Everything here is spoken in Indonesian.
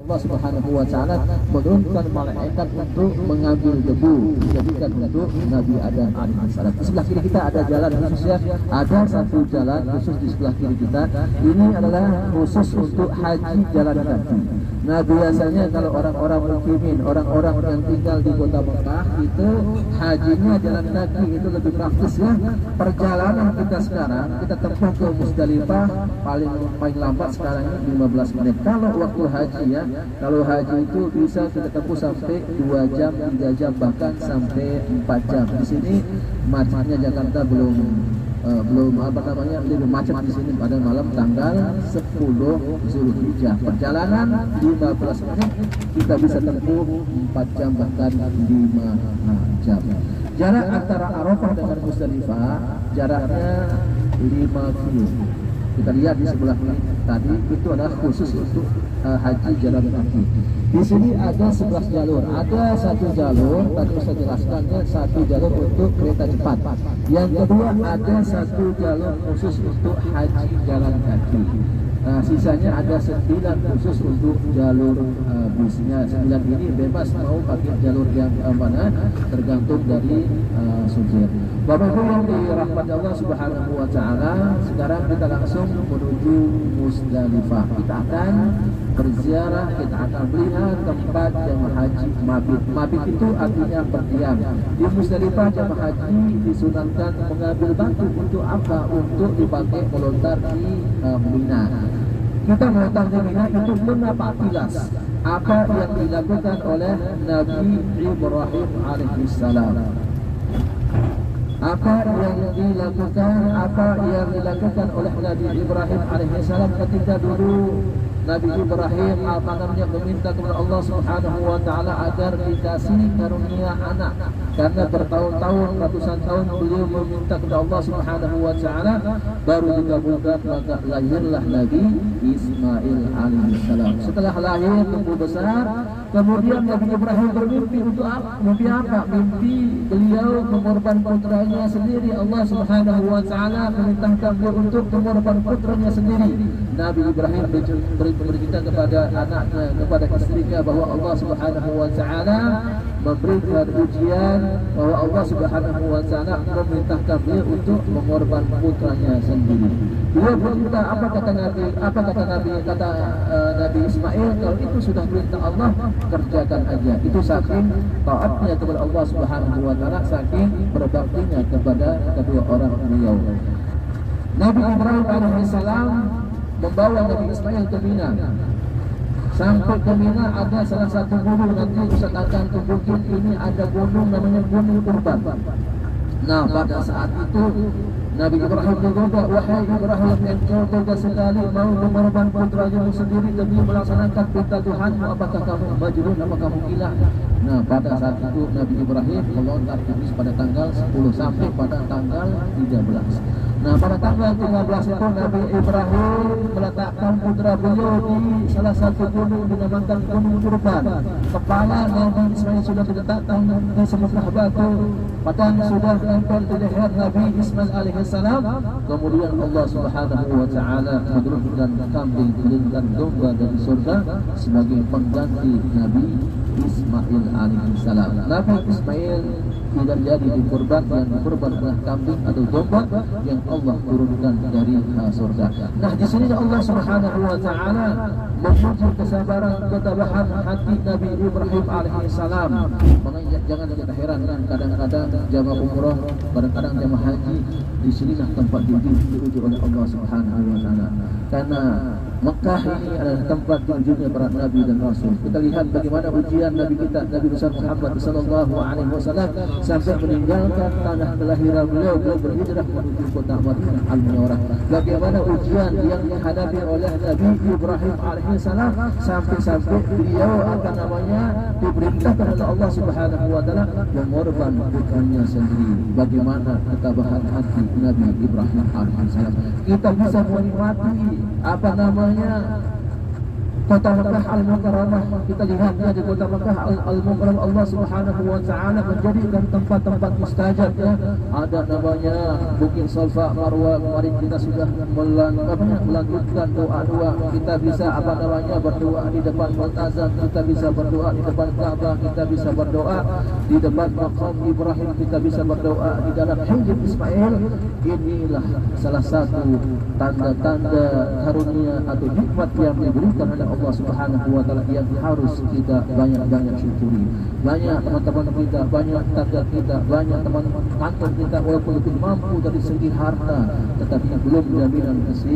Allah Subhanahu wa taala menurunkan malaikat untuk mengambil debu dijadikan untuk Nabi Adam alaihissalam. Di sebelah kiri kita ada jalan khususnya, ada satu jalan khusus di sebelah kiri kita. Ini adalah khusus untuk haji jalan kaki. Nah, biasanya kalau orang-orang muslimin, orang-orang yang tinggal di kota Mekah itu hajinya jalan kaki, itu lebih praktis ya. Perjalanan kita sekarang kita tempuh ke Musdalifah paling lambat sekarang ini 15 menit. Kalau waktu haji ya, kalau haji itu bisa kita tempuh sampai 2 jam, 3 jam, bahkan sampai 4 jam. Di sini macetnya Jakarta belum lebih macet di sini pada malam tanggal 10 Zulhijjah. Perjalanan 15 menit kita bisa tempuh 4 jam bahkan 5 jam. Jarak antara Arafah dengan Musdalifah jaraknya 5 kilo. Kita lihat di sebelah tadi itu adalah khusus untuk haji jalan kaki. Di sini ada 11 jalur. Ada satu jalur tadi saya jelaskannya, satu jalur untuk kereta cepat. Yang kedua ada satu jalur khusus untuk haji jalan kaki. Sisanya ada 9 khusus untuk jalur busnya. 9 ini bebas mau pakai jalur yang mana, tergantung dari supir. Bapak Ibu yang dirahmati Allah Subhanahu wa taala, sekarang kita langsung menuju Musdalifah. Kita akan berziarah, kita akan melihat tempat jemaah haji mabit. Mabit itu artinya berdiam. Di Musdalifah jemaah haji disunatkan mengambil batu untuk apa? Untuk dipakai melontar di Mina. Kita melontar di Mina itu menapakilas apa yang dilakukan oleh Nabi Ibrahim alaihissalam. Apa yang dilakukan oleh Nabi Ibrahim alaihissalam ketika dulu Nabi Ibrahim meminta kepada Allah Subhanahu wa taala agar dikasih karunia anak. Karena bertahun-tahun, ratusan tahun beliau meminta kepada Allah Subhanahu wa taala, baru dikabulkan, maka lahirlah Nabi Ismail alaihissalam. Setelah lahir tumbuh besar, kemudian Nabi Ibrahim bermimpi untuk apa? Mimpi apa? Mimpi beliau mengorbankan putranya sendiri. Allah Subhanahu wa taala memerintahkan beliau untuk mengorbankan putranya sendiri. Nabi Ibrahim bercerita kepada anaknya, kepada istrinya, bahwa Allah Subhanahu wa taala memberikan ujian, bahwa Allah Subhanahu wa taala memerintahkan beliau untuk mengorbankan putranya sendiri. Beliau bercerita, apa kata Nabi Ismail, kalau itu sudah perintah Allah, kerjakan aja. Itu saking taatnya kepada Allah Subhanahu wa taala, saking berbaktinya kepada kedua orang beliau. Nabi Ibrahim alaihissalam membawa Nabi Ismail ke Mina. Sampai ke Mina ada salah satu gunung, nanti Ustaz akan tunjukin, ini ada gunung namanya Gunung Urban. Nah, pada saat itu Nabi Ibrahim berkata, wahai Ibrahim, engkau tega sekali mau mengorbankan putranya sendiri demi melaksanakan perintah Tuhanmu. Apakah kamu majnun? Apakah kamu gila? Nah, pada saat itu Nabi Ibrahim melontar iblis pada tanggal 10 sampai pada tanggal 13. Nah, pada tanggal 13 itu Nabi Ibrahim meletakkan putra beliau di salah satu gunung dinamakan Gunung Urban. Kepala Nabi Ismail sudah diletakkan di sebelah batu, padang sudah nempel di leher Nabi Ismail alaihissalam. Kemudian Allah Subhanahu wa taala menurunkan kambing dan domba dari surga sebagai pengganti Nabi Ismail alaihissalam. Nabi Ismail tidak jadi dikurban, yang dikurban adalah kambing atau domba yang Allah turunkan dari surga. Nah, di sini Allah Subhanahu wa taala memuji kesabaran, ketabahan hati Nabi Ibrahim alaihissalam. Makanya jangan kita herankan kadang-kadang jamaah umroh, kadang-kadang jamaah haji, di sinilah tempat diuji oleh Allah Subhanahu wa taala. Karena Mekah ini adalah tempat diujinya para nabi dan rasul. Kita lihat bagaimana ujian Nabi kita, Nabi besar Muhammad sallallahu alaihi wasallam, sampai meninggalkan tanah kelahiran beliau berhijrah menuju kota Madinah al-Munawwarah. Bagaimana ujian yang dihadapi oleh Nabi Ibrahim alaihissalam, sampai beliau diperintahkan oleh Allah Subhanahu wa taala mengorban putranya sendiri. Bagaimana ketabahan hati Nabi Ibrahim alaihissalam. Kita bisa menikmati Kota Mekah Al-Mukarramah, kita lihatnya di kota Mekah Al-Mukarramah, Allah Subhanahu wa taala menjadikan tempat-tempat mustajab ya. Ada namanya Bukit Safa, Marwah. Kemarin kita sudah melanjutkan doa-doa. Kita bisa berdoa di depan Multazam, kita bisa berdoa di depan Ka'bah, kita bisa berdoa di depan Maqam Ibrahim, kita bisa berdoa di dalam Hijr Ismail. Inilah salah satu tanda-tanda karunia atau nikmat yang diberikan oleh Allah Subhanahu wa taala yang harus kita banyak-banyak syukuri. Banyak teman-teman kita, banyak tetangga kita, banyak teman kantor kita walaupun lebih mampu dari segi harta, tetapi belum jaminan kesehatan.